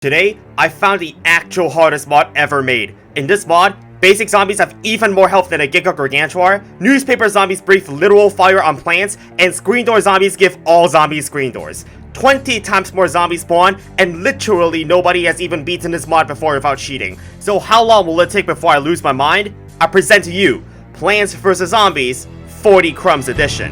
Today, I found the actual hardest mod ever made. In this mod, basic zombies have even more health than a Giga Gargantuar, newspaper zombies breathe literal fire on plants, and screen door zombies give all zombies screen doors. 20 times more zombies spawn, and literally nobody has even beaten this mod before without cheating. So how long will it take before I lose my mind? I present to you, Plants vs Zombies, 40 Crumbs Edition.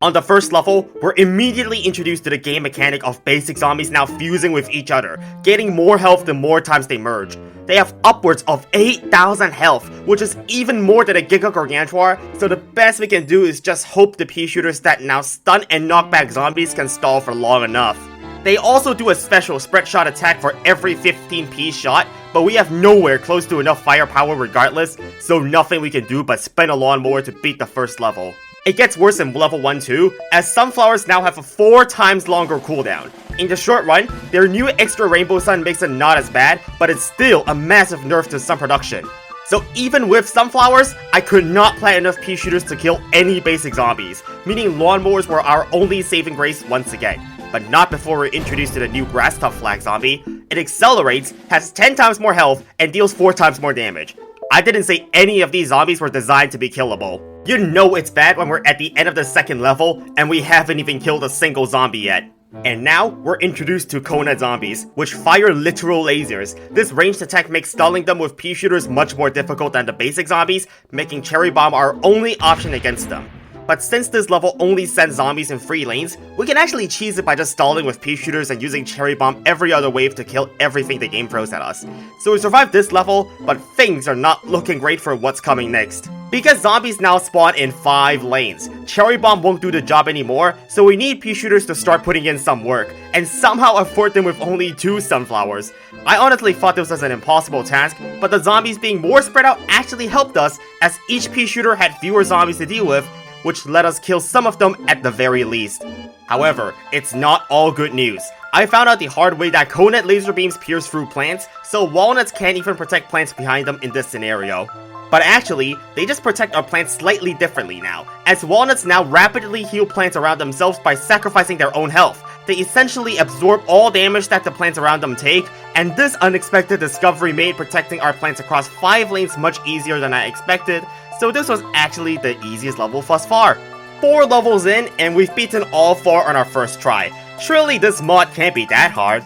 On the first level, we're immediately introduced to the game mechanic of basic zombies now fusing with each other, getting more health the more times they merge. They have upwards of 8,000 health, which is even more than a Giga Gargantuar, so the best we can do is just hope the pea shooters that now stun and knock back zombies can stall for long enough. They also do a special spread shot attack for every 15 pea shot, but we have nowhere close to enough firepower regardless, so nothing we can do but spin a lawnmower to beat the first level. It gets worse in level 1 too, as sunflowers now have a 4 times longer cooldown. In the short run, their new extra rainbow sun makes it not as bad, but it's still a massive nerf to sun production. So even with sunflowers, I could not plant enough pea shooters to kill any basic zombies, meaning lawnmowers were our only saving grace once again. But not before we're introduced to the new grass tuft flag zombie. It accelerates, has 10 times more health, and deals 4 times more damage. I didn't say any of these zombies were designed to be killable. You know it's bad when we're at the end of the second level and we haven't even killed a single zombie yet. And now, we're introduced to Cone zombies, which fire literal lasers. This ranged attack makes stalling them with pea shooters much more difficult than the basic zombies, making Cherry Bomb our only option against them. But since this level only sends zombies in free lanes, we can actually cheese it by just stalling with pea shooters and using Cherry Bomb every other wave to kill everything the game throws at us. So we survived this level, but things are not looking great for what's coming next. Because zombies now spawn in 5 lanes, Cherry Bomb won't do the job anymore, so we need pea shooters to start putting in some work, and somehow afford them with only 2 sunflowers. I honestly thought this was an impossible task, but the zombies being more spread out actually helped us, as each pea shooter had fewer zombies to deal with, which let us kill some of them at the very least. However, it's not all good news. I found out the hard way that Conet laser beams pierce through plants, so walnuts can't even protect plants behind them in this scenario. But actually, they just protect our plants slightly differently now, as walnuts now rapidly heal plants around themselves by sacrificing their own health. They essentially absorb all damage that the plants around them take, and this unexpected discovery made protecting our plants across 5 lanes much easier than I expected, so this was actually the easiest level thus far. 4 levels in, and we've beaten all 4 on our first try. Surely this mod can't be that hard.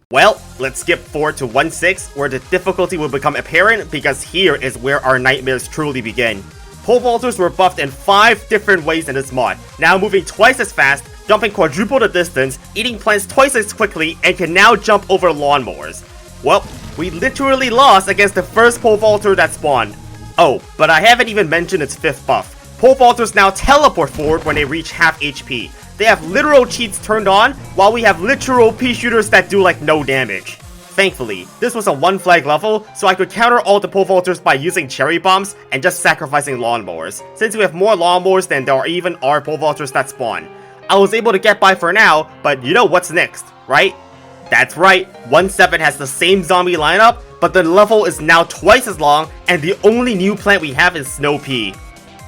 Well, let's skip forward to 1-6, where the difficulty will become apparent, because here is where our nightmares truly begin. Pole vaulters were buffed in 5 different ways in this mod, now moving twice as fast, jumping quadruple the distance, eating plants twice as quickly, and can now jump over lawnmowers. Well, we literally lost against the first pole vaulter that spawned. Oh, but I haven't even mentioned its 5th buff. Pole vaulters now teleport forward when they reach half HP. They have literal cheats turned on, while we have literal pea shooters that do like no damage. Thankfully, this was a 1 flag level, so I could counter all the pole vaulters by using cherry bombs and just sacrificing lawnmowers, since we have more lawnmowers than there even are pole vaulters that spawn. I was able to get by for now, but you know what's next, right? That's right, 1-7 has the same zombie lineup, but the level is now twice as long, and the only new plant we have is Snow Pea.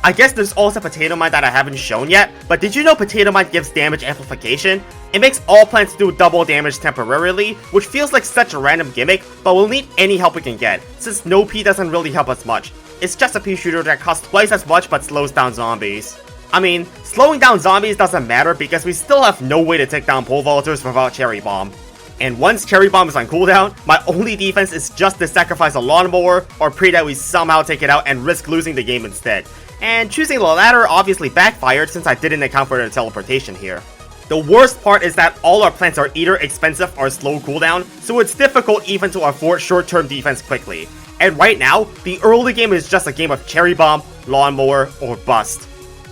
I guess there's also Potato Mine that I haven't shown yet, but did you know Potato Mine gives damage amplification? It makes all plants do double damage temporarily, which feels like such a random gimmick, but we'll need any help we can get, since Snow Pea doesn't really help us much. It's just a pea shooter that costs twice as much but slows down zombies. I mean, slowing down zombies doesn't matter because we still have no way to take down pole vaulters without Cherry Bomb. And once Cherry Bomb is on cooldown, my only defense is just to sacrifice a lawnmower or pray that we somehow take it out and risk losing the game instead. And choosing the latter obviously backfired since I didn't account for the teleportation here. The worst part is that all our plants are either expensive or slow cooldown, so it's difficult even to afford short-term defense quickly. And right now, the early game is just a game of Cherry Bomb, lawnmower, or bust.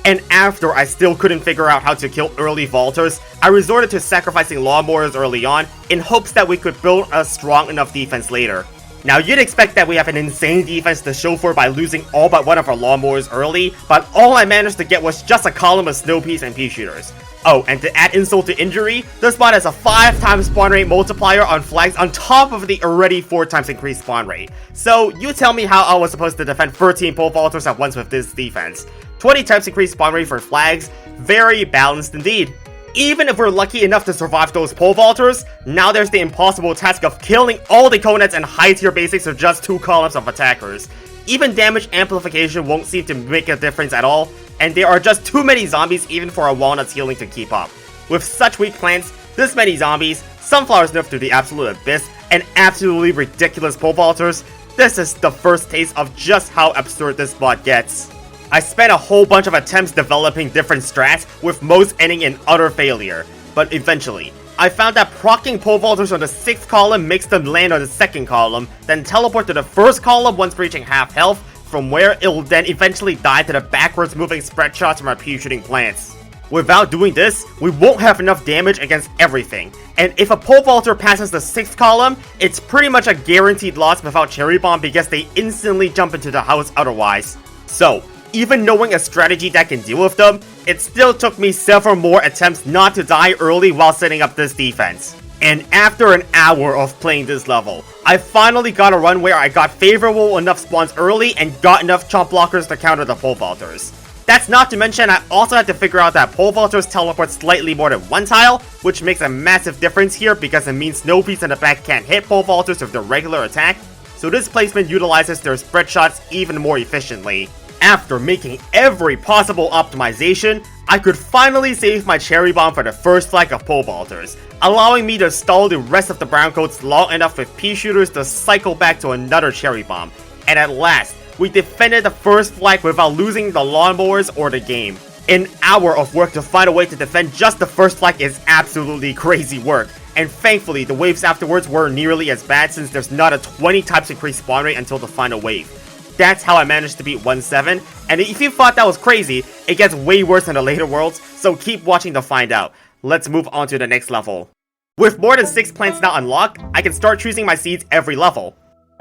And after I still couldn't figure out how to kill early vaulters, I resorted to sacrificing lawnmowers early on in hopes that we could build a strong enough defense later. Now you'd expect that we have an insane defense to show for by losing all but one of our lawnmowers early, but all I managed to get was just a column of snow peas and pea shooters. Oh, and to add insult to injury, this mod has a 5 times spawn rate multiplier on flags on top of the already 4 times increased spawn rate. So you tell me how I was supposed to defend 13 pole vaulters at once with this defense. 20 times increased spawn rate for flags, very balanced indeed. even if we're lucky enough to survive those pole vaulters, now there's the impossible task of killing all the Conets and high tier basics with just 2 columns of attackers. Even damage amplification won't seem to make a difference at all, and there are just too many zombies even for a Walnut's healing to keep up. With such weak plants, this many zombies, Sunflower's nerfed to the absolute abyss, and absolutely ridiculous pole vaulters, this is the first taste of just how absurd this mod gets. I spent a whole bunch of attempts developing different strats, with most ending in utter failure, but eventually, I found that proccing pole vaulters on the 6th column makes them land on the 2nd column, then teleport to the 1st column once reaching half health, from where it will then eventually die to the backwards moving spread shots from our pea shooting plants. Without doing this, we won't have enough damage against everything, and if a pole vaulter passes the 6th column, it's pretty much a guaranteed loss without Cherry Bomb because they instantly jump into the house otherwise. So, even knowing a strategy that can deal with them, it still took me several more attempts not to die early while setting up this defense. And after an hour of playing this level, I finally got a run where I got favorable enough spawns early and got enough chomp blockers to counter the pole vaulters. That's not to mention I also had to figure out that pole vaulters teleport slightly more than 1 tile, which makes a massive difference here because it means Snow Peas in the back can't hit pole vaulters with their regular attack, so this placement utilizes their spread shots even more efficiently. After making every possible optimization, I could finally save my Cherry Bomb for the first flag of pole vaulters, allowing me to stall the rest of the brown coats long enough with pea shooters to cycle back to another Cherry Bomb, and at last, we defended the first flag without losing the lawnmowers or the game. An hour of work to find a way to defend just the first flag is absolutely crazy work, and thankfully the waves afterwards were nearly as bad since there's not a 20 times increased spawn rate until the final wave. That's how I managed to beat 1-7, and if you thought that was crazy, it gets way worse in the later worlds, so keep watching to find out. Let's move on to the next level. With more than 6 plants now unlocked, I can start choosing my seeds every level.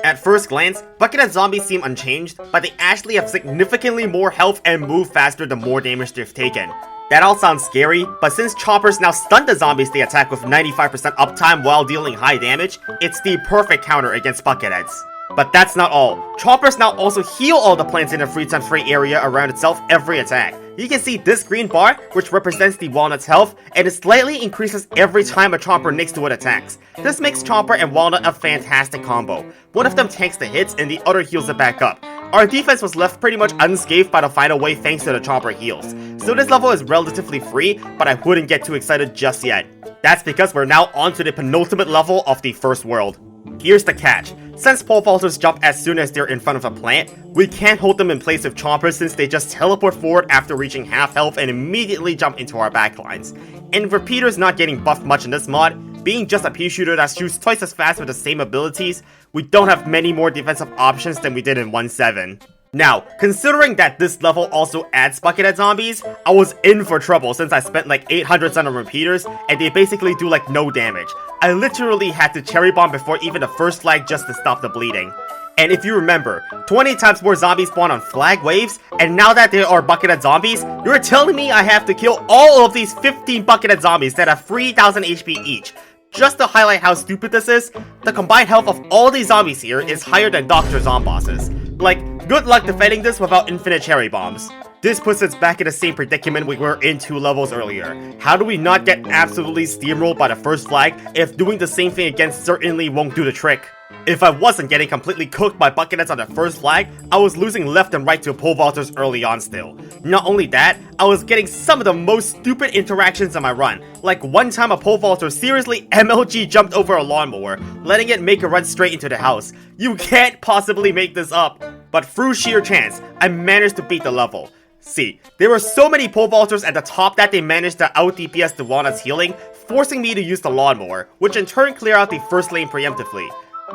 At first glance, Buckethead zombies seem unchanged, but they actually have significantly more health and move faster the more damage they've taken. That all sounds scary, but since choppers now stun the zombies they attack with 95% uptime while dealing high damage, it's the perfect counter against Bucketheads. But that's not all. Choppers now also heal all the plants in the 3x free area around itself every attack. You can see this green bar, which represents the Walnut's health, and it slightly increases every time a Chomper next to it attacks. This makes Chomper and Walnut a fantastic combo. One of them tanks the hits and the other heals it back up. Our defense was left pretty much unscathed by the final wave thanks to the Chomper heals. So this level is relatively free, but I wouldn't get too excited just yet. That's because we're now on to the penultimate level of the first world. Here's the catch. Since pole vaulters jump as soon as they're in front of a plant, we can't hold them in place with chompers since they just teleport forward after reaching half health and immediately jump into our backlines. And repeaters not getting buffed much in this mod, being just a pea shooter that shoots twice as fast with the same abilities, we don't have many more defensive options than we did in 1-7. Now, considering that this level also adds Buckethead zombies, I was in for trouble since I spent like 800 on repeaters and they basically do like no damage. I literally had to Cherry Bomb before even the first flag just to stop the bleeding. And if you remember, 20 times more zombies spawn on flag waves, and now that there are Buckethead zombies, you're telling me I have to kill all of these 15 Buckethead zombies that have 3000 HP each. Just to highlight how stupid this is, the combined health of all these zombies here is higher than Dr. Zombosses. Like, good luck defending this without infinite Cherry Bombs. This puts us back in the same predicament we were in 2 levels earlier. How do we not get absolutely steamrolled by the first flag if doing the same thing again certainly won't do the trick? If I wasn't getting completely cooked by Bucketheads on the first flag, I was losing left and right to pole vaulters early on still. Not only that, I was getting some of the most stupid interactions on my run. Like one time a pole vaulter seriously MLG jumped over a lawnmower, letting it make a run straight into the house. You can't possibly make this up. But through sheer chance, I managed to beat the level. See, there were so many pole vaulters at the top that they managed to out DPS the Walnut's healing, forcing me to use the lawnmower, which in turn cleared out the first lane preemptively.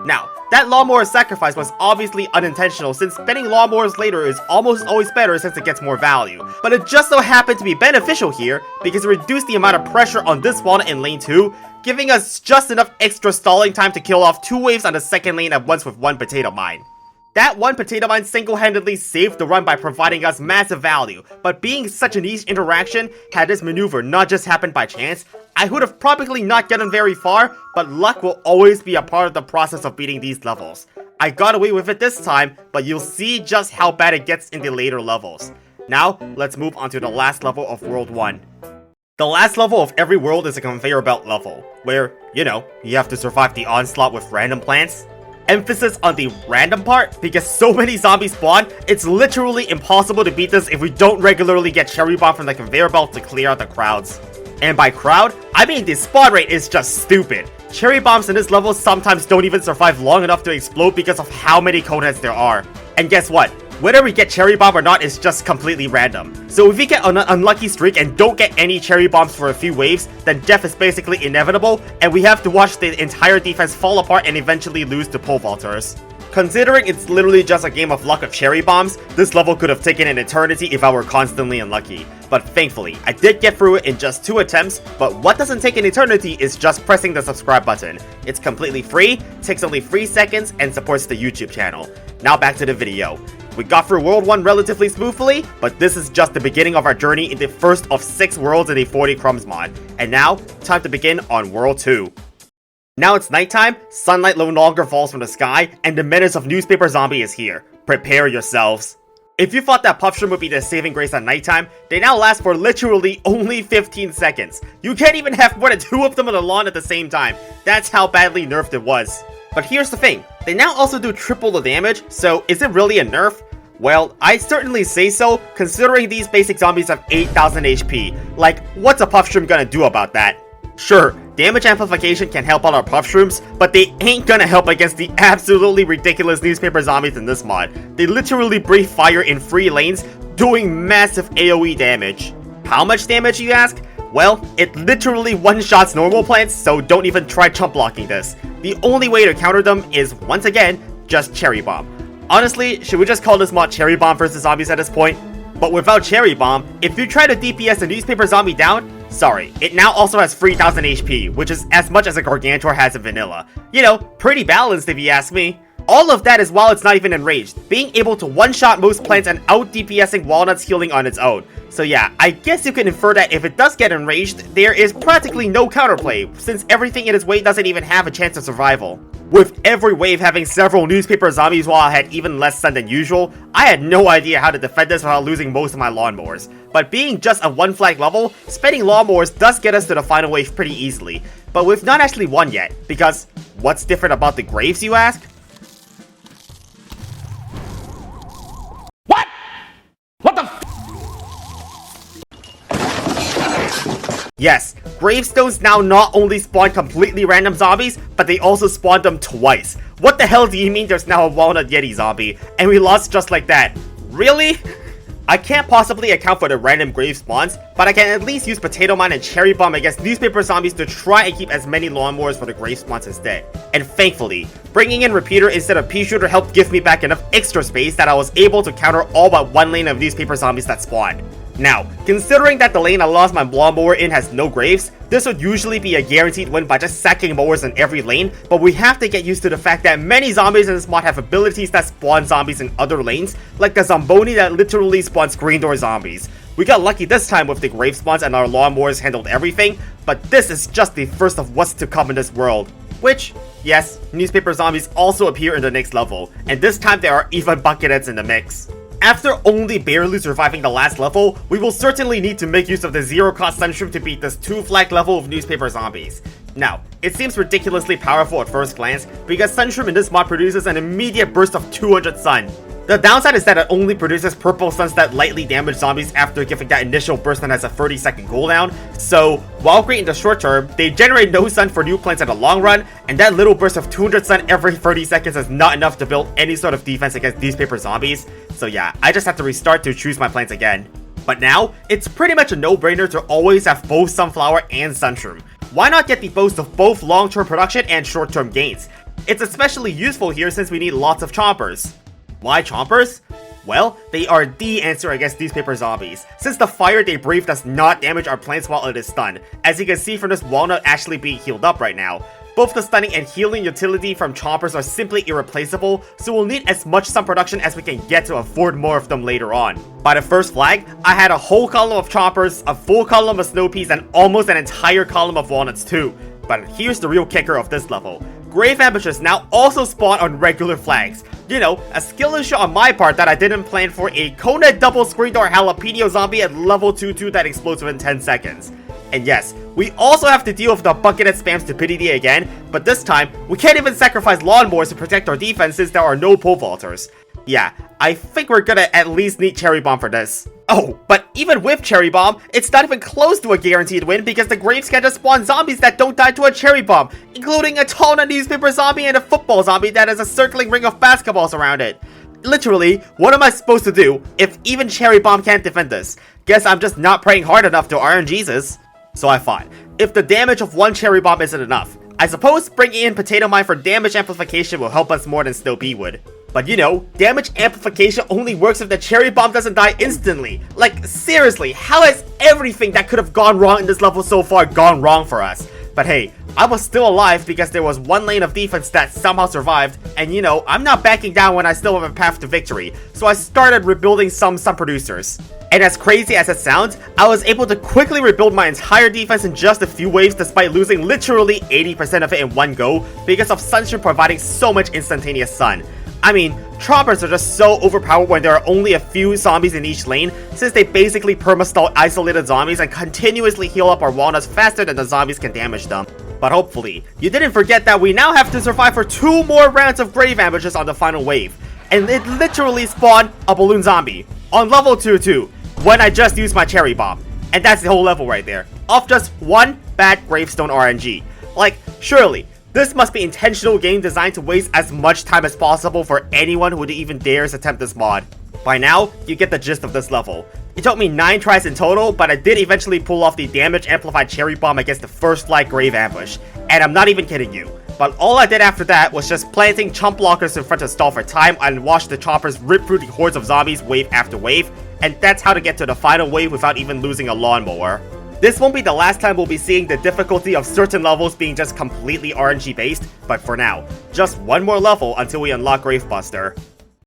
Now, that lawnmower sacrifice was obviously unintentional since spending lawnmowers later is almost always better since it gets more value, but it just so happened to be beneficial here because it reduced the amount of pressure on this Walnut in lane 2, giving us just enough extra stalling time to kill off 2 waves on the second lane at once with 1 potato mine. That 1 potato mine single-handedly saved the run by providing us massive value, but being such a niche interaction, had this maneuver not just happened by chance, I would have probably not gotten very far, but luck will always be a part of the process of beating these levels. I got away with it this time, but you'll see just how bad it gets in the later levels. Now, let's move on to the last level of World 1. The last level of every world is a conveyor belt level, where, you have to survive the onslaught with random plants. Emphasis on the random part, because so many zombies spawn, it's literally impossible to beat this if we don't regularly get cherry bomb from the conveyor belt to clear out the crowds. And by crowd, I mean the spawn rate is just stupid. Cherry bombs in this level sometimes don't even survive long enough to explode because of how many coneheads there are. And guess what? Whether we get cherry bomb or not is just completely random. So if we get an unlucky streak and don't get any cherry bombs for a few waves, then death is basically inevitable, and we have to watch the entire defense fall apart and eventually lose to pole vaulters. Considering it's literally just a game of luck of cherry bombs, this level could have taken an eternity if I were constantly unlucky. But thankfully, I did get through it in just 2 attempts, but what doesn't take an eternity is just pressing the subscribe button. It's completely free, takes only 3 seconds, and supports the YouTube channel. Now back to the video. We got through World 1 relatively smoothly, but this is just the beginning of our journey in the first of 6 worlds in the 40 Crumbs mod. And now, time to begin on World 2. Now it's nighttime, sunlight no longer falls from the sky, and the menace of Newspaper Zombie is here. Prepare yourselves. If you thought that Puffshroom would be the saving grace at nighttime, they now last for literally only 15 seconds. You can't even have more than 2 of them on the lawn at the same time. That's how badly nerfed it was. But here's the thing, they now also do triple the damage, so is it really a nerf? Well, I'd certainly say so, considering these basic zombies have 8,000 HP. Like, what's a Puffshroom gonna do about that? Sure, damage amplification can help out our Puffshrooms, but they ain't gonna help against the absolutely ridiculous Newspaper Zombies in this mod. They literally breathe fire in 3 lanes, doing massive AoE damage. How much damage, you ask? Well, it literally one-shots normal plants, so don't even try chump blocking this. The only way to counter them is, once again, just Cherry Bomb. Honestly, should we just call this mod Cherry Bomb vs Zombies at this point? But without Cherry Bomb, if you try to DPS a Newspaper Zombie down, sorry, it now also has 3,000 HP, which is as much as a Gargantuar has in vanilla. You know, pretty balanced if you ask me. All of that is while it's not even enraged, being able to one-shot most plants and out-DPSing Walnut's healing on its own. So yeah, I guess you can infer that if it does get enraged, there is practically no counterplay, since everything in its way doesn't even have a chance of survival. With every wave having several Newspaper Zombies while I had even less stun than usual, I had no idea how to defend this without losing most of my lawnmowers. But being just a 1 flag level, spending lawnmowers does get us to the final wave pretty easily. But we've not actually won yet, because what's different about the Graves, you ask? Yes, Gravestones now not only spawn completely random zombies, but they also spawned them twice. What the hell do you mean there's now a Walnut Yeti zombie, and we lost just like that? Really? I can't possibly account for the random grave spawns, but I can at least use Potato Mine and Cherry Bomb against Newspaper Zombies to try and keep as many lawnmowers for the grave spawns instead. And thankfully, bringing in Repeater instead of Pea Shooter helped give me back enough extra space that I was able to counter all but 1 lane of Newspaper Zombies that spawned. Now, considering that the lane I lost my lawnmower in has no graves, this would usually be a guaranteed win by just sacking mowers in every lane, but we have to get used to the fact that many zombies in this mod have abilities that spawn zombies in other lanes, like the Zomboni that literally spawns Green Door zombies. We got lucky this time with the grave spawns and our lawnmowers handled everything, but this is just the first of what's to come in this world. Which, yes, Newspaper Zombies also appear in the next level, and this time there are even Bucketheads in the mix. After only barely surviving the last level, we will certainly need to make use of the zero-cost Sunshroom to beat this 2-flag level of Newspaper Zombies. Now, it seems ridiculously powerful at first glance, because Sunshroom in this mod produces an immediate burst of 200 sun. The downside is that it only produces purple suns that lightly damage zombies after giving that initial burst that has a 30-second cooldown, so while great in the short term, they generate no sun for new plants in the long run, and that little burst of 200 sun every 30 seconds is not enough to build any sort of defense against Newspaper Zombies, so yeah, I just have to restart to choose my plants again. But now, it's pretty much a no-brainer to always have both Sunflower and Sunshroom. Why not get the boast of both long-term production and short-term gains? It's especially useful here since we need lots of chompers. Why chompers? Well, they are the answer against Newspaper Zombies, since the fire they breathe does not damage our plants while it is stunned, as you can see from this Walnut actually being healed up right now. Both the stunning and healing utility from chompers are simply irreplaceable, so we'll need as much sun production as we can get to afford more of them later on. By the first flag, I had a whole column of chompers, a full column of snow peas, and almost an entire column of walnuts too. But here's the real kicker of this level. Grave Ambushes now also spawn on regular flags. You know, a skill issue on my part that I didn't plan for a Conehead double Screen Door Jalapeno Zombie at level 2-2 that explodes within 10 seconds. And yes, we also have to deal with the Buckethead spam stupidity again, but this time, we can't even sacrifice lawnmowers to protect our defense since there are no pole vaulters. Yeah, I think we're gonna at least need Cherry Bomb for this. Oh, but even with Cherry Bomb, it's not even close to a guaranteed win because the Graves can just spawn zombies that don't die to a Cherry Bomb, including a Tona newspaper zombie and a football zombie that has a circling ring of basketballs around it. Literally, what am I supposed to do if even Cherry Bomb can't defend this? Guess I'm just not praying hard enough to RNGesus. So I thought, if the damage of one Cherry Bomb isn't enough, I suppose bringing in Potato Mine for damage amplification will help us more than Snow Pea would. But you know, damage amplification only works if the Cherry Bomb doesn't die instantly. Like, seriously, how has everything that could have gone wrong in this level so far gone wrong for us? But hey, I was still alive because there was one lane of defense that somehow survived, and you know, I'm not backing down when I still have a path to victory, so I started rebuilding some producers. And as crazy as it sounds, I was able to quickly rebuild my entire defense in just a few waves despite losing literally 80% of it in one go because of Sunstream providing so much instantaneous sun. I mean, choppers are just so overpowered when there are only a few zombies in each lane, since they basically perma-stall isolated zombies and continuously heal up our walnuts faster than the zombies can damage them. But hopefully, you didn't forget that we now have to survive for 2 more rounds of grave ambushes on the final wave. And it literally spawned a balloon zombie on level 2 when I just used my Cherry Bomb. And that's the whole level right there, off just one bad gravestone RNG. Like, surely, this must be intentional game designed to waste as much time as possible for anyone who even dares attempt this mod. By now, you get the gist of this level. It took me 9 tries in total, but I did eventually pull off the damage amplified Cherry Bomb against the first flight grave ambush. And I'm not even kidding you. But all I did after that was just planting chump blockers in front to stall for time and watch the choppers rip through the hordes of zombies wave after wave, and that's how to get to the final wave without even losing a lawnmower. This won't be the last time we'll be seeing the difficulty of certain levels being just completely RNG based, but for now, just one more level until we unlock Gravebuster.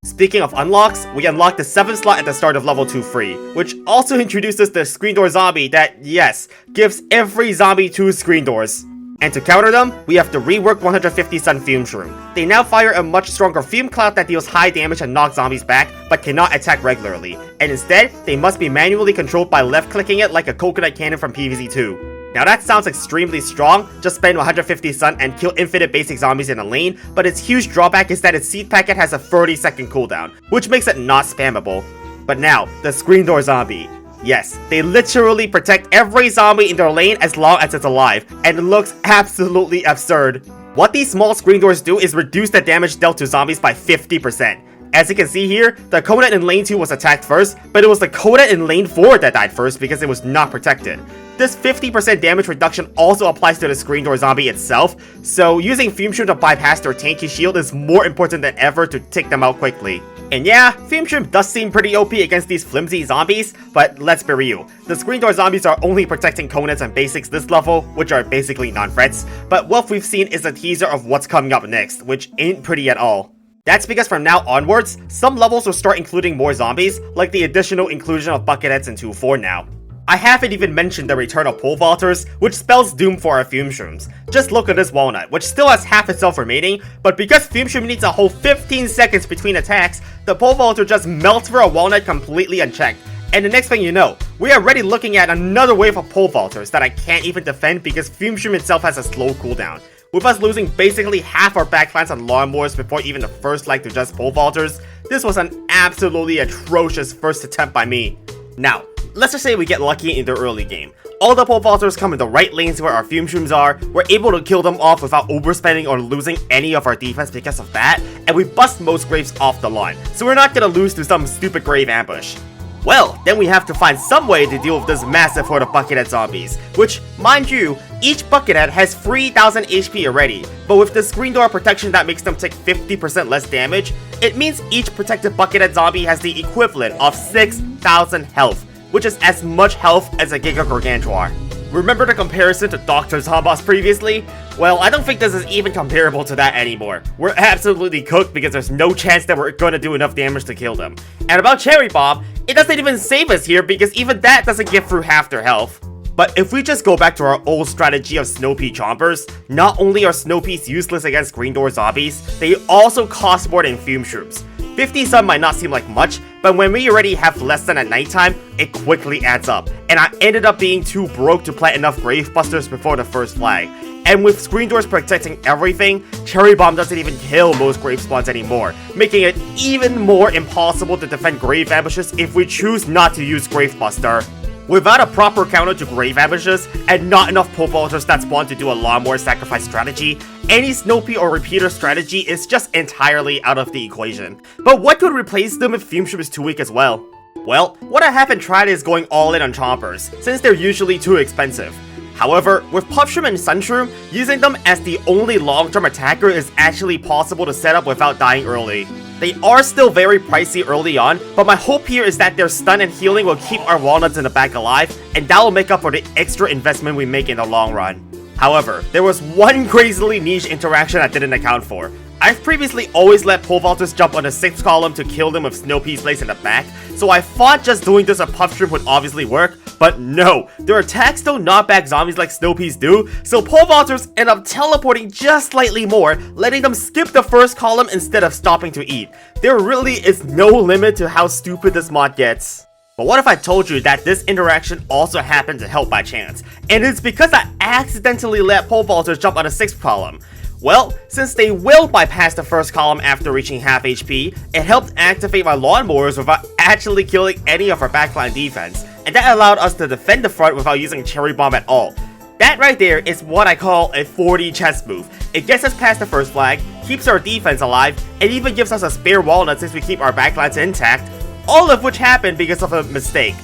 Speaking of unlocks, we unlocked the 7th slot at the start of level 2 free, which also introduces the screen door zombie that, yes, gives every zombie 2 screen doors. And to counter them, we have the reworked 150 Sun Fume Shroom. They now fire a much stronger fume cloud that deals high damage and knocks zombies back, but cannot attack regularly, and instead, they must be manually controlled by left-clicking it like a coconut cannon from PvZ2. Now that sounds extremely strong, just spend 150 Sun and kill infinite basic zombies in a lane, but its huge drawback is that its seed packet has a 30-second cooldown, which makes it not spammable. But now, the screen door zombie. Yes, they literally protect every zombie in their lane as long as it's alive, and it looks absolutely absurd. What these small screen doors do is reduce the damage dealt to zombies by 50%. As you can see here, the Conet in lane 2 was attacked first, but it was the Conet in lane 4 that died first because it was not protected. This 50% damage reduction also applies to the screen door zombie itself, so using Fume Shroom to bypass their tanky shield is more important than ever to take them out quickly. And yeah, Fume Shroom does seem pretty OP against these flimsy zombies, but let's be real. The screen door zombies are only protecting Conets and basics this level, which are basically non-threats, but what we've seen is a teaser of what's coming up next, which ain't pretty at all. That's because from now onwards, some levels will start including more zombies, like the additional inclusion of Bucketheads in 2.4 now. I haven't even mentioned the return of Pole Vaulters, which spells doom for our Fume Shrooms. Just look at this walnut, which still has half its health remaining, but because Fume Shroom needs a whole 15 seconds between attacks, the Pole Vaulter just melts for a walnut completely unchecked. And the next thing you know, we are already looking at another wave of Pole Vaulters that I can't even defend because Fume Shroom itself has a slow cooldown. With us losing basically half our backplans on lawnmowers before even the first leg to just Pole Vaulters, this was an absolutely atrocious first attempt by me. Now, let's just say we get lucky in the early game. All the Pole Vaulters come in the right lanes where our Fume Shrooms are, we're able to kill them off without overspending or losing any of our defense because of that, and we bust most graves off the lawn, so we're not gonna lose to some stupid grave ambush. Well, then we have to find some way to deal with this massive horde of Buckethead zombies, which, mind you, each Buckethead has 3000 HP already, but with the screen door protection that makes them take 50% less damage, it means each protected Buckethead zombie has the equivalent of 6000 health, which is as much health as a Giga Gargantuar. Remember the comparison to Dr. Zomboss previously? Well, I don't think this is even comparable to that anymore. We're absolutely cooked because there's no chance that we're gonna do enough damage to kill them. And about Cherry Bomb, it doesn't even save us here because even that doesn't get through half their health. But if we just go back to our old strategy of Snow Pea Chompers, not only are Snow Peas useless against Green Door zombies, they also cost more than Fume Shrooms. 50 sun might not seem like much, but when we already have less than at nighttime, it quickly adds up, and I ended up being too broke to plant enough Gravebusters before the first flag. And with Screen Doors protecting everything, Cherry Bomb doesn't even kill most Grave Spawns anymore, making it even more impossible to defend Grave Ambushes if we choose not to use Gravebuster. Without a proper counter to Grave Ambushes, and not enough Pole Vaulters that spawn to do a Lawnmower sacrifice strategy, any Snow-Pea or Repeater strategy is just entirely out of the equation. But what could replace them if Fume Shroom is too weak as well? Well, what I haven't tried is going all in on Chompers, since they're usually too expensive. However, with Puff Shroom and Sun Shroom, using them as the only long-term attacker is actually possible to set up without dying early. They are still very pricey early on, but my hope here is that their stun and healing will keep our walnuts in the back alive, and that will make up for the extra investment we make in the long run. However, there was one crazily niche interaction I didn't account for. I've previously always let Pole Vaulters jump on the 6th column to kill them with Snow-Pea's Lace in the back, so I thought just doing this on Puff Shroom would obviously work, but no, their attacks don't knock back zombies like Snow-Peas do, so Pole Vaulters end up teleporting just slightly more, letting them skip the first column instead of stopping to eat. There really is no limit to how stupid this mod gets. But what if I told you that this interaction also happened to help by chance, and it's because I accidentally let Pole Vaulters jump on the 6th column? Well, since they will bypass the first column after reaching half HP, it helped activate my Lawnmowers without actually killing any of our backline defense, and that allowed us to defend the front without using Cherry Bomb at all. That right there is what I call a 4D chess move. It gets us past the first flag, keeps our defense alive, and even gives us a spare walnut since we keep our backlines intact, all of which happened because of a mistake.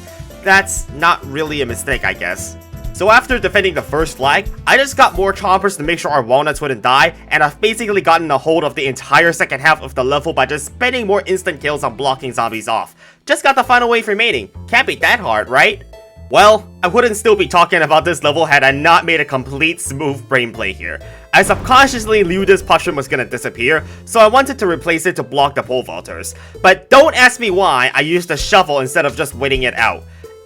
That's not really a mistake, I guess. So after defending the first flag, I just got more Chompers to make sure our walnuts wouldn't die, and I've basically gotten a hold of the entire second half of the level by just spending more instant kills on blocking zombies off. Just got the final wave remaining. Can't be that hard, right? Well, I wouldn't still be talking about this level had I not made a complete smooth brain play here. I subconsciously knew this Puff Shroom was gonna disappear, so I wanted to replace it to block the Pole Vaulters. But don't ask me why I used the shovel instead of just waiting it out.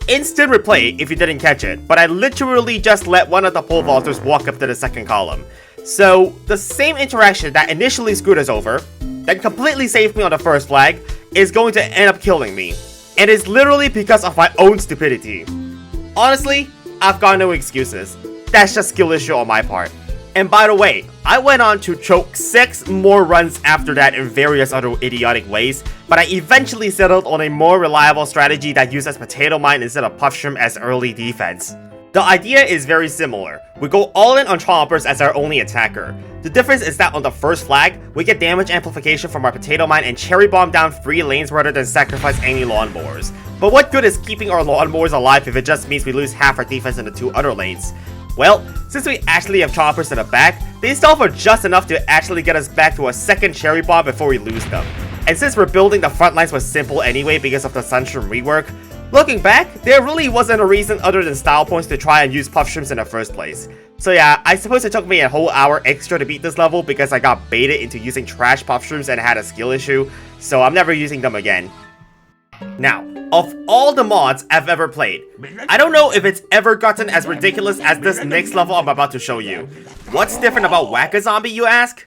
Instant replay if you didn't catch it, but I literally just let one of the Pole Vaulters walk up to the second column. So, the same interaction that initially screwed us over, then completely saved me on the first flag, is going to end up killing me. And it's literally because of my own stupidity. Honestly, I've got no excuses. That's just skill issue on my part. And by the way, I went on to choke 6 more runs after that in various other idiotic ways, but I eventually settled on a more reliable strategy that uses Potato Mine instead of Puff Shroom as early defense. The idea is very similar. We go all in on Chompers as our only attacker. The difference is that on the first flag, we get damage amplification from our Potato Mine and Cherry Bomb down 3 lanes rather than sacrifice any Lawnmowers. But what good is keeping our Lawnmowers alive if it just means we lose half our defense in the 2 other lanes? Well, since we actually have Chompers in the back, they stall for just enough to actually get us back to a second Cherry Bomb before we lose them. And since rebuilding the front lines was simple anyway because of the Sun Shroom rework, looking back, there really wasn't a reason other than style points to try and use Puff Shrooms in the first place. So yeah, I suppose it took me a whole hour extra to beat this level because I got baited into using trash Puff Shrooms and had a skill issue, so I'm never using them again. Now, of all the mods I've ever played, I don't know if it's ever gotten as ridiculous as this next level I'm about to show you. What's different about Whack-A-Zombie, you ask?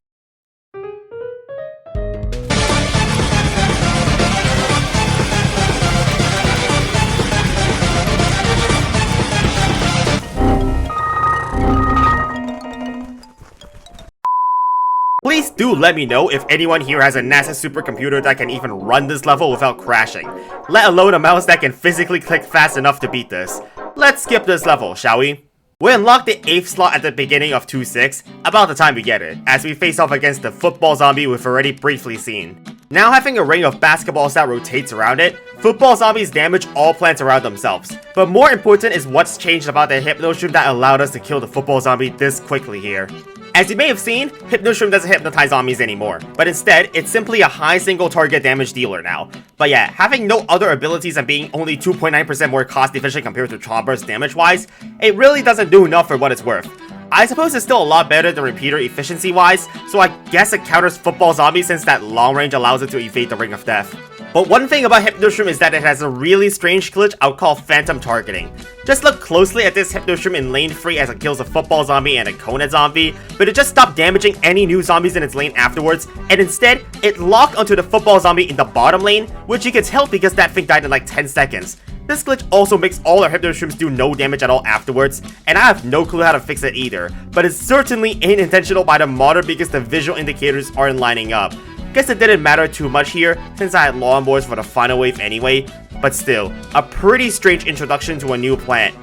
Please do let me know if anyone here has a NASA supercomputer that can even run this level without crashing, let alone a mouse that can physically click fast enough to beat this. Let's skip this level, shall we? We unlock the 8th slot at the beginning of 2-6, about the time we get it, as we face off against the football zombie we've already briefly seen. Now having a ring of basketballs that rotates around it, football zombies damage all plants around themselves. But more important is what's changed about the Hypno Shroom that allowed us to kill the football zombie this quickly here. As you may have seen, Hypno Shroom doesn't hypnotize zombies anymore, but instead, it's simply a high single target damage dealer now. But yeah, having no other abilities and being only 2.9% more cost efficient compared to Chompers damage-wise, it really doesn't do enough for what it's worth. I suppose it's still a lot better than Repeater efficiency-wise, so I guess it counters football zombies since that long range allows it to evade the Ring of Death. But one thing about Hypnoshroom is that it has a really strange glitch I'll call phantom targeting. Just look closely at this Hypnoshroom in lane 3 as it kills a football zombie and a Conehead zombie, but it just stopped damaging any new zombies in its lane afterwards, and instead, it locked onto the football zombie in the bottom lane, which you can tell because that thing died in like 10 seconds. This glitch also makes all our Hypnoshrooms do no damage at all afterwards, and I have no clue how to fix it either, but it's certainly unintentional by the modder because the visual indicators aren't lining up. Guess it didn't matter too much here, since I had lawnmowers for the final wave anyway, but still, a pretty strange introduction to a new plant.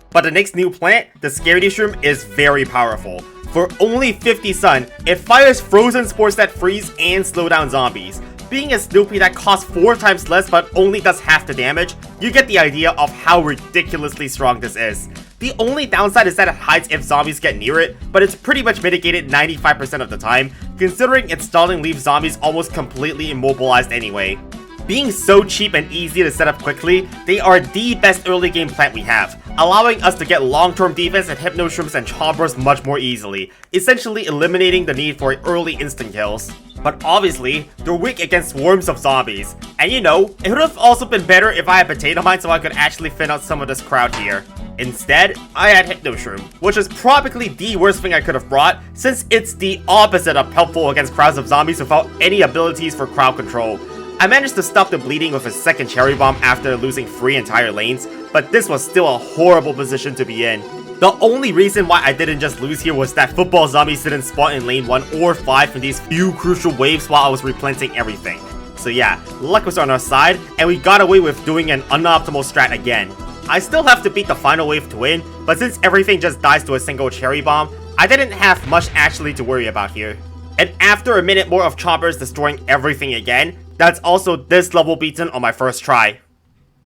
But the next new plant, the Scaredy Shroom, is very powerful. For only 50 sun, it fires frozen spores that freeze and slow down zombies. Being a Snoopy that costs 4 times less but only does half the damage, you get the idea of how ridiculously strong this is. The only downside is that it hides if zombies get near it, but it's pretty much mitigated 95% of the time, considering its stalling leaves zombies almost completely immobilized anyway. Being so cheap and easy to set up quickly, they are the best early game plant we have, allowing us to get long-term defense and Hypnoshrooms and Chompers much more easily, essentially eliminating the need for early instant kills. But obviously, they're weak against swarms of zombies, and you know, it would have also been better if I had Potato Mine so I could actually thin out some of this crowd here. Instead, I had Hypnoshroom, which is probably the worst thing I could have brought, since it's the opposite of helpful against crowds of zombies without any abilities for crowd control. I managed to stop the bleeding with a second Cherry Bomb after losing 3 entire lanes, but this was still a horrible position to be in. The only reason why I didn't just lose here was that football zombies didn't spawn in lane 1 or 5 in these few crucial waves while I was replanting everything. So yeah, luck was on our side, and we got away with doing an unoptimal strat again. I still have to beat the final wave to win, but since everything just dies to a single Cherry Bomb, I didn't have much actually to worry about here. And after a minute more of Chompers destroying everything again, that's also this level beaten on my first try.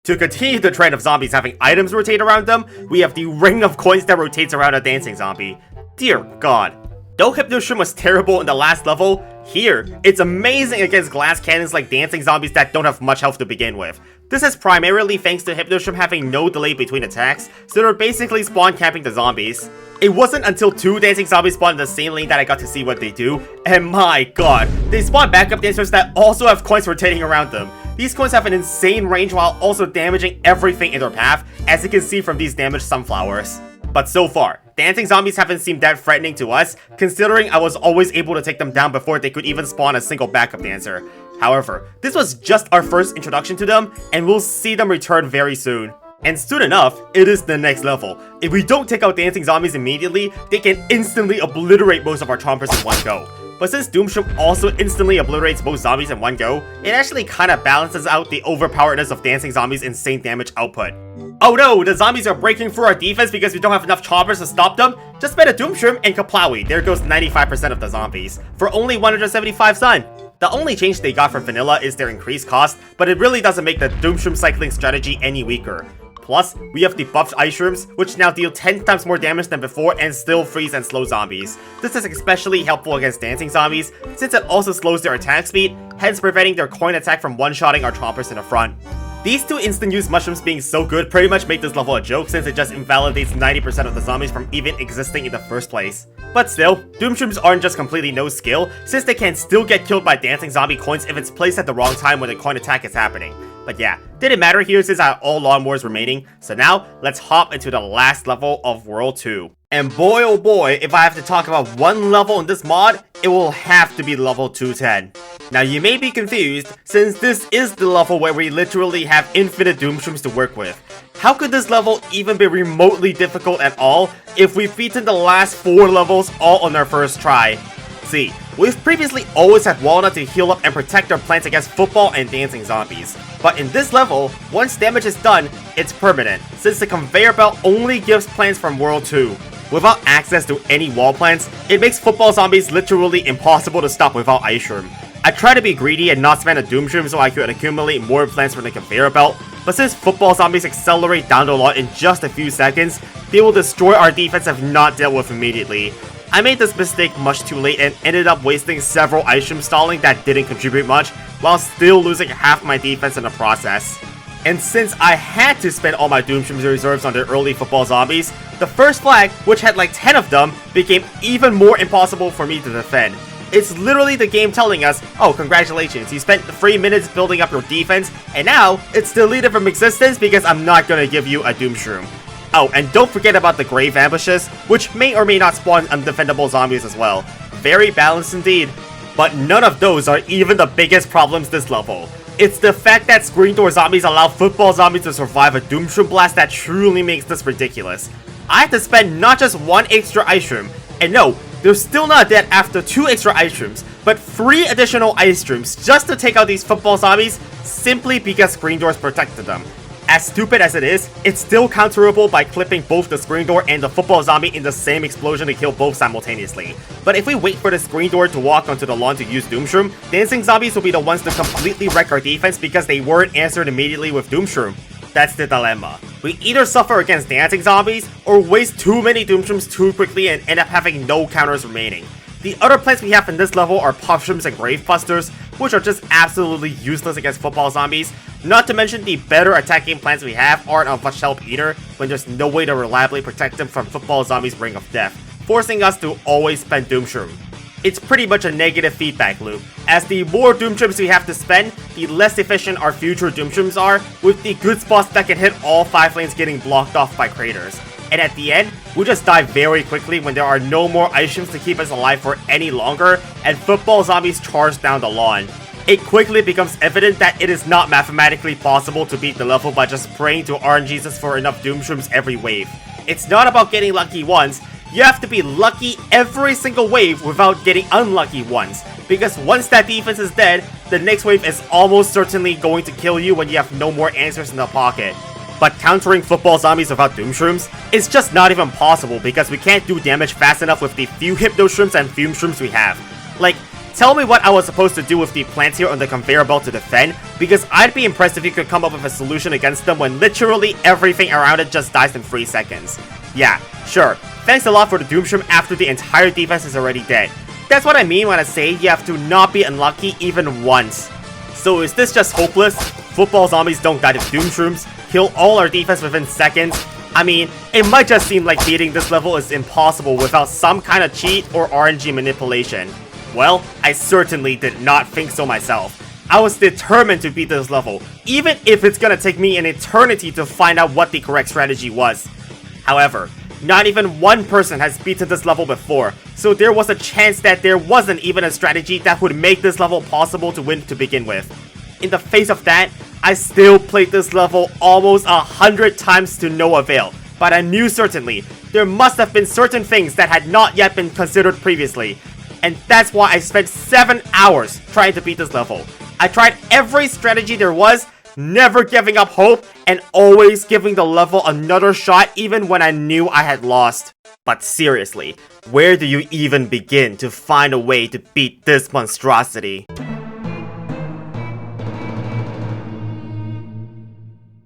To continue the trend of zombies having items rotate around them, we have the ring of coins that rotates around a dancing zombie. Dear God. Though Hypnoshroom was terrible in the last level, here, it's amazing against glass cannons like dancing zombies that don't have much health to begin with. This is primarily thanks to Hypnoshroom having no delay between attacks, so they're basically spawn camping the zombies. It wasn't until 2 dancing zombies spawned in the same lane that I got to see what they do, and my god, they spawn backup dancers that also have coins rotating around them. These coins have an insane range while also damaging everything in their path, as you can see from these damaged sunflowers. But so far, dancing zombies haven't seemed that threatening to us, considering I was always able to take them down before they could even spawn a single backup dancer. However, this was just our first introduction to them, and we'll see them return very soon. And soon enough, it is the next level. If we don't take out dancing zombies immediately, they can instantly obliterate most of our Chompers in one go. But since Doomshroom also instantly obliterates most zombies in one go, it actually kinda balances out the overpoweredness of dancing zombies' insane damage output. Oh no, the zombies are breaking through our defense because we don't have enough Chompers to stop them? Just spend a Doomshroom and Kaplawi, there goes 95% of the zombies, for only 175 sun. The only change they got from vanilla is their increased cost, but it really doesn't make the Doomshroom cycling strategy any weaker. Plus, we have the buffed Ice Shrooms, which now deal 10 times more damage than before and still freeze and slow zombies. This is especially helpful against dancing zombies, since it also slows their attack speed, hence preventing their coin attack from one-shotting our Chompers in the front. These 2 instant use mushrooms being so good pretty much make this level a joke, since it just invalidates 90% of the zombies from even existing in the first place. But still, Doomshrooms aren't just completely no skill, since they can still get killed by dancing zombie coins if it's placed at the wrong time when the coin attack is happening. But yeah, didn't matter here since I had all lawnmowers remaining, so now let's hop into the last level of World 2. And boy oh boy, if I have to talk about one level in this mod, it will have to be level 210. Now you may be confused, since this is the level where we literally have infinite Doomshrooms to work with. How could this level even be remotely difficult at all if we've beaten the last 4 levels all on our first try? See, we've previously always had Walnut to heal up and protect our plants against football and dancing zombies. But in this level, once damage is done, it's permanent, since the conveyor belt only gives plants from World 2. Without access to any wall plants, it makes football zombies literally impossible to stop without Ice Shroom. I tried to be greedy and not spam a Doomshroom so I could accumulate more plants from the conveyor belt, but since football zombies accelerate down the lot in just a few seconds, they will destroy our defense if not dealt with immediately. I made this mistake much too late and ended up wasting several Ice Shrooms stalling that didn't contribute much, while still losing half my defense in the process. And since I had to spend all my Doomshrooms reserves on the early football zombies, the first flag, which had like 10 of them, became even more impossible for me to defend. It's literally the game telling us, oh, congratulations, you spent 3 minutes building up your defense, and now it's deleted from existence because I'm not gonna give you a Doom Shroom. Oh, and don't forget about the Grave Ambushes, which may or may not spawn undefendable zombies as well. Very balanced indeed. But none of those are even the biggest problems this level. It's the fact that Screen Door zombies allow football zombies to survive a Doom Shroom blast that truly makes this ridiculous. I had to spend not just 1 extra Ice Shroom, and no, they're still not dead after 2 extra Ice Shrooms, but 3 additional Ice Shrooms just to take out these football zombies simply because Screen Doors protected them. As stupid as it is, it's still counterable by clipping both the Screen Door and the football zombie in the same explosion to kill both simultaneously. But if we wait for the Screen Door to walk onto the lawn to use Doom Shroom, dancing zombies will be the ones to completely wreck our defense because they weren't answered immediately with Doom Shroom. That's the dilemma. We either suffer against dancing zombies, or waste too many Doom Shrooms too quickly and end up having no counters remaining. The other plants we have in this level are Puff Shrooms and Grave Busters, which are just absolutely useless against football zombies. Not to mention the better attacking plants we have aren't of much help either, when there's no way to reliably protect them from football zombies' Ring of Death, forcing us to always spend Doom Shroom. It's pretty much a negative feedback loop, as the more Doom Shrooms we have to spend, the less efficient our future Doom Shrooms are, with the good spots that can hit all 5 lanes getting blocked off by craters. And at the end, we just die very quickly when there are no more Ice Shrooms to keep us alive for any longer, and football zombies charge down the lawn. It quickly becomes evident that it is not mathematically possible to beat the level by just praying to RNGesus for enough Doom Shrooms every wave. It's not about getting lucky once, you have to be lucky every single wave without getting unlucky once, because once that defense is dead, the next wave is almost certainly going to kill you when you have no more answers in the pocket. But countering football zombies without Doom Shrooms is just not even possible because we can't do damage fast enough with the few Hypno Shrooms and Fume Shrooms we have. Like, tell me what I was supposed to do with the plants here on the conveyor belt to defend, because I'd be impressed if you could come up with a solution against them when literally everything around it just dies in 3 seconds. Yeah, sure, thanks a lot for the Doom Shroom after the entire defense is already dead. That's what I mean when I say you have to not be unlucky even once. So is this just hopeless? Football zombies don't die to Doom Shrooms, kill all our defense within seconds? I mean, it might just seem like beating this level is impossible without some kind of cheat or RNG manipulation. Well, I certainly did not think so myself. I was determined to beat this level, even if it's gonna take me an eternity to find out what the correct strategy was. However, not even one person has beaten this level before, so there was a chance that there wasn't even a strategy that would make this level possible to win to begin with. In the face of that, I still played this level almost 100 times to no avail, but I knew certainly there must have been certain things that had not yet been considered previously, and that's why I spent 7 hours trying to beat this level. I tried every strategy there was, never giving up hope, and always giving the level another shot even when I knew I had lost. But seriously, where do you even begin to find a way to beat this monstrosity?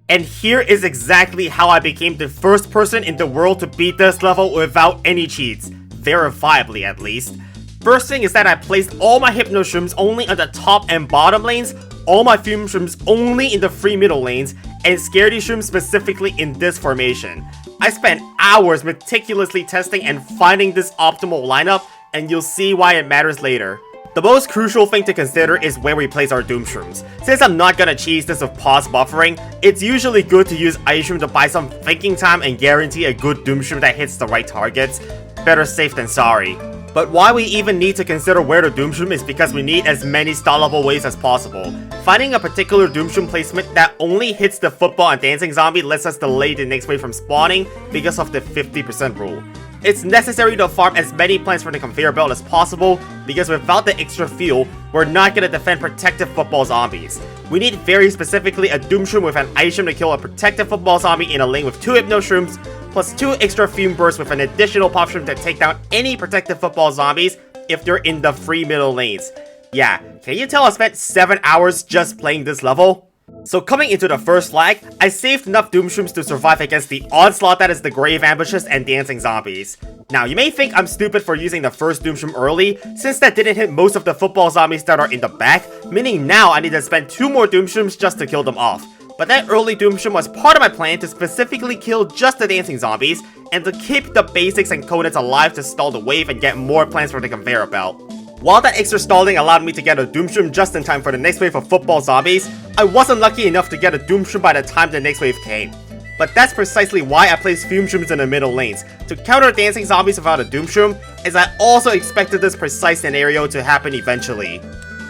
And here is exactly how I became the first person in the world to beat this level without any cheats, verifiably at least. First thing is that I placed all my Hypno Shrooms only on the top and bottom lanes, all my Fume Shrooms only in the 3 middle lanes, and Scaredy Shrooms specifically in this formation. I spent hours meticulously testing and finding this optimal lineup, and you'll see why it matters later. The most crucial thing to consider is where we place our Doom Shrooms. Since I'm not gonna cheese this with pause buffering, it's usually good to use Ice Shroom to buy some thinking time and guarantee a good Doom Shroom that hits the right targets. Better safe than sorry. But why we even need to consider where to Doom Shroom is because we need as many stallable ways as possible. Finding a particular Doom Shroom placement that only hits the football and dancing zombie lets us delay the next wave from spawning because of the 50% rule. It's necessary to farm as many plants from the conveyor belt as possible, because without the extra fuel, we're not gonna defend protective football zombies. We need very specifically a Doom Shroom with an Ice Shroom to kill a protective football zombie in a lane with 2 Hypno Shrooms, plus 2 extra Fume Bursts with an additional Pop Shroom to take down any protective football zombies if they're in the 3 middle lanes. Yeah, can you tell I spent 7 hours just playing this level? So coming into the first flag, I saved enough Doom Shrooms to survive against the onslaught that is the Grave Ambushes and Dancing Zombies. Now, you may think I'm stupid for using the first Doom Shroom early, since that didn't hit most of the football zombies that are in the back, meaning now I need to spend 2 more Doom Shrooms just to kill them off. But that early Doom Shroom was part of my plan to specifically kill just the Dancing Zombies, and to keep the basics and codex alive to stall the wave and get more plants from the conveyor belt. While that extra stalling allowed me to get a Doomshroom just in time for the next wave of football zombies, I wasn't lucky enough to get a Doomshroom by the time the next wave came. But that's precisely why I placed Fume Shrooms in the middle lanes, to counter dancing zombies without a Doomshroom, as I also expected this precise scenario to happen eventually.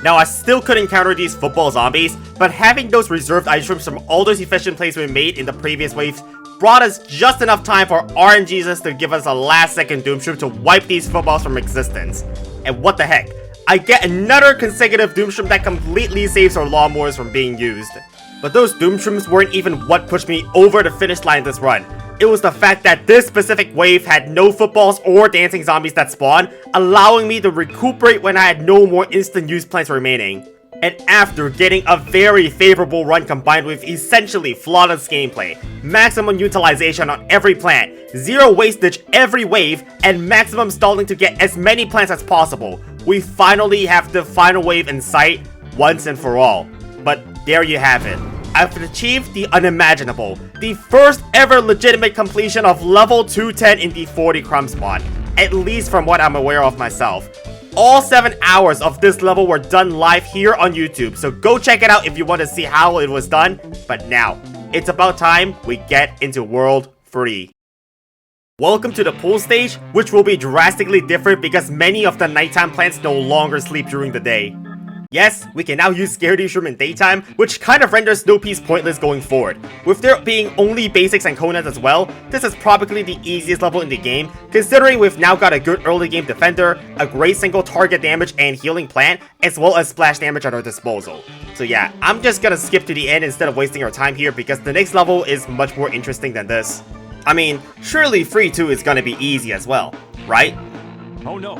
Now I still couldn't counter these football zombies, but having those reserved ice shrooms from all those efficient plays we made in the previous waves brought us just enough time for RNGesus to give us a last second Doomshroom to wipe these footballs from existence. And what the heck, I get another consecutive Doomshroom that completely saves our lawnmowers from being used. But those Doomshrooms weren't even what pushed me over the finish line this run. It was the fact that this specific wave had no footballs or dancing zombies that spawn, allowing me to recuperate when I had no more instant use plants remaining. And after getting a very favorable run combined with essentially flawless gameplay, maximum utilization on every plant, zero wastage every wave, and maximum stalling to get as many plants as possible, we finally have the final wave in sight once and for all. But there you have it. I've achieved the unimaginable, the first ever legitimate completion of level 210 in the 40 Crumbs mod, at least from what I'm aware of myself. All 7 hours of this level were done live here on YouTube, so go check it out if you want to see how it was done. But now, it's about time we get into World 3. Welcome to the pool stage, which will be drastically different because many of the nighttime plants no longer sleep during the day. Yes, we can now use Scaredy Shroom in daytime, which kind of renders Snow Peas pointless going forward. With there being only basics and Coneheads as well, this is probably the easiest level in the game, considering we've now got a good early game defender, a great single target damage and healing plant, as well as splash damage at our disposal. So yeah, I'm just gonna skip to the end instead of wasting our time here because the next level is much more interesting than this. I mean, surely Free 2 is gonna be easy as well, right? Oh no.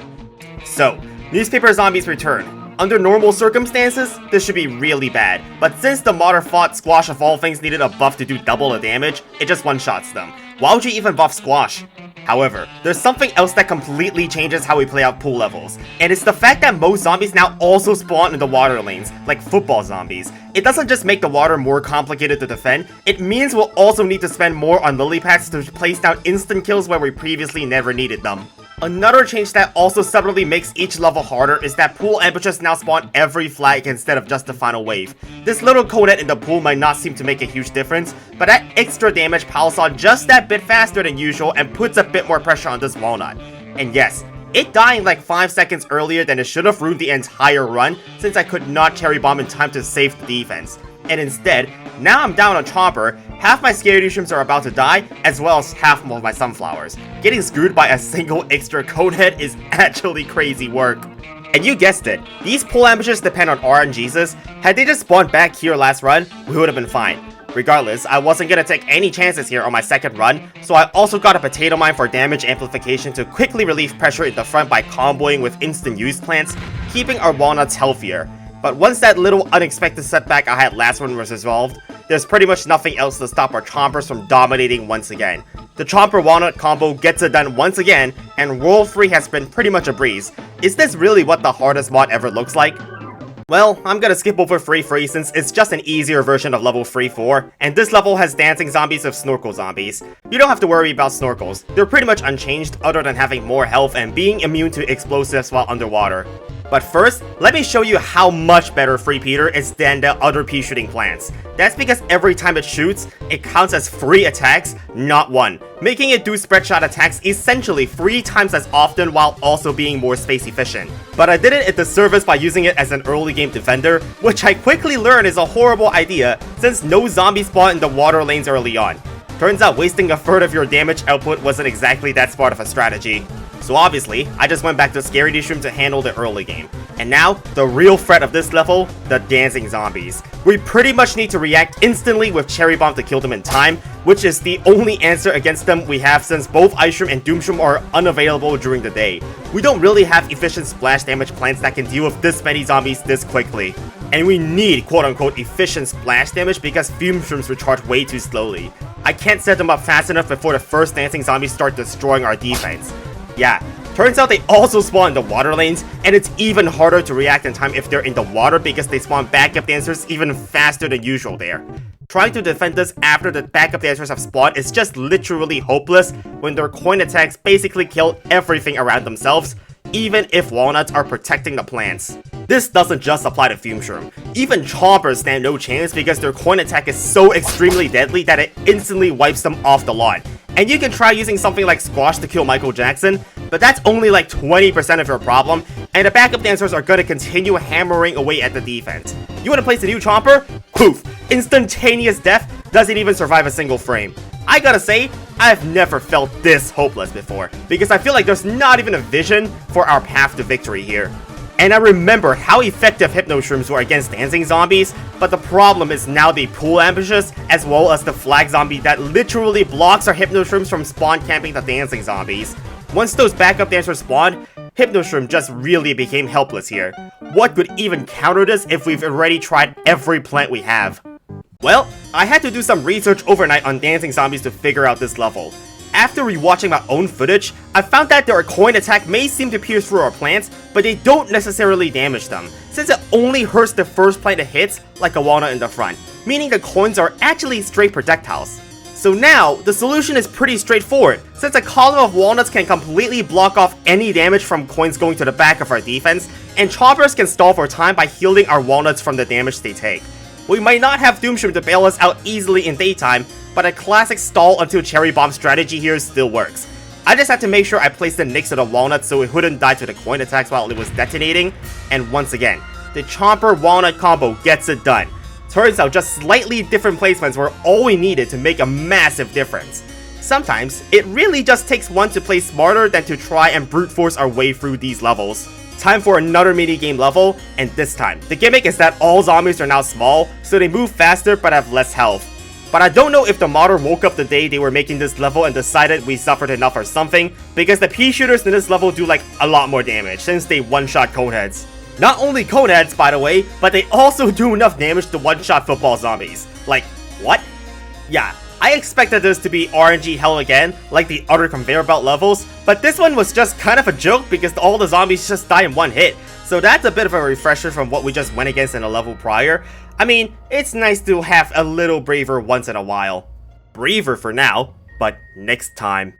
So, Newspaper Zombies return. Under normal circumstances, this should be really bad, but since the modder fought Squash of all things needed a buff to do double the damage, it just one-shots them. Why would you even buff Squash? However, there's something else that completely changes how we play out pool levels, and it's the fact that most zombies now also spawn in the water lanes, like football zombies. It doesn't just make the water more complicated to defend, it means we'll also need to spend more on lily pads to place down instant kills where we previously never needed them. Another change that also subtly makes each level harder is that pool ambushes now spawn every flag instead of just the final wave. This little conehead in the pool might not seem to make a huge difference, but that extra damage piles on just that bit faster than usual and puts a bit more pressure on this walnut. And yes, it dying like 5 seconds earlier than it should have ruined the entire run since I could not cherry bomb in time to save the defense. And instead, now I'm down on Chomper, half my Scaredy Shrooms are about to die, as well as half of my sunflowers. Getting screwed by a single extra conehead is actually crazy work. And you guessed it, these pool ambushes depend on RNGesus. Had they just spawned back here last run, we would have been fine. Regardless, I wasn't gonna take any chances here on my second run, so I also got a Potato Mine for damage amplification to quickly relieve pressure in the front by comboing with instant use plants, keeping our walnuts healthier. But once that little unexpected setback I had last run was resolved, there's pretty much nothing else to stop our Chompers from dominating once again. The Chomper Walnut combo gets it done once again, and World 3 has been pretty much a breeze. Is this really what the hardest mod ever looks like? Well, I'm gonna skip over Free 3 since it's just an easier version of level Free 4, and this level has dancing zombies with snorkel zombies. You don't have to worry about snorkels, they're pretty much unchanged other than having more health and being immune to explosives while underwater. But first, let me show you how much better Free Peter is than the other pea shooting plants. That's because every time it shoots, it counts as 3 attacks, not 1, making it do spread shot attacks essentially 3 times as often while also being more space efficient. But I did it at the service by using it as an early game defender, which I quickly learned is a horrible idea since no zombies spawn in the water lanes early on. Turns out wasting a third of your damage output wasn't exactly that smart of a strategy. So obviously, I just went back to Scaredy Shroom to handle the early game. And now, the real threat of this level, the dancing zombies. We pretty much need to react instantly with Cherry Bomb to kill them in time, which is the only answer against them we have since both Ice Shroom and Doom Shroom are unavailable during the day. We don't really have efficient splash damage plants that can deal with this many zombies this quickly. And we need quote-unquote efficient splash damage because Fume Shrooms recharge way too slowly. I can't set them up fast enough before the first dancing zombies start destroying our defense. Yeah, turns out they also spawn in the water lanes, and it's even harder to react in time if they're in the water because they spawn backup dancers even faster than usual there. Trying to defend this after the backup dancers have spawned is just literally hopeless when their coin attacks basically kill everything around themselves. even if walnuts are protecting the plants. This doesn't just apply to Fume Shroom. Even Chompers stand no chance because their coin attack is so extremely deadly that it instantly wipes them off the lawn. And you can try using something like Squash to kill Michael Jackson, but that's only like 20% of your problem, and the backup dancers are gonna continue hammering away at the defense. You wanna place a new Chomper? Poof! Instantaneous death, doesn't even survive a single frame. I gotta say, I've never felt this hopeless before, because I feel like there's not even a vision for our path to victory here. And I remember how effective Hypno Shrooms were against dancing zombies, but the problem is now they pool ambushes, as well as the flag zombie that literally blocks our Hypno Shrooms from spawn camping the dancing zombies. Once those backup dancers spawned, Hypno Shroom just really became helpless here. What could even counter this if we've already tried every plant we have? Well, I had to do some research overnight on dancing zombies to figure out this level. After rewatching my own footage, I found that their coin attack may seem to pierce through our plants, but they don't necessarily damage them, since it only hurts the first plant it hits, like a walnut in the front, meaning the coins are actually straight projectiles. So now, the solution is pretty straightforward, since a column of walnuts can completely block off any damage from coins going to the back of our defense, and Chompers can stall for time by healing our walnuts from the damage they take. We might not have Doom Shroom to bail us out easily in daytime, but a classic stall until Cherry Bomb strategy here still works. I just had to make sure I placed it next to the walnut so it wouldn't die to the coin attacks while it was detonating, and once again, the Chomper Walnut combo gets it done. Turns out just slightly different placements were all we needed to make a massive difference. Sometimes, it really just takes one to play smarter than to try and brute force our way through these levels. Time for another minigame level, and this time, the gimmick is that all zombies are now small, so they move faster but have less health. But I don't know if the modder woke up the day they were making this level and decided we suffered enough or something, because the pea shooters in this level do like a lot more damage since they one-shot coneheads. Not only coneheads, by the way, but they also do enough damage to one-shot football zombies. Like, what? Yeah, I expected this to be RNG hell again, like the other conveyor belt levels, but this one was just kind of a joke because all the zombies just die in one hit. So that's a bit of a refresher from what we just went against in a level prior. I mean, it's nice to have a little braver once in a while. Braver for now, but next time.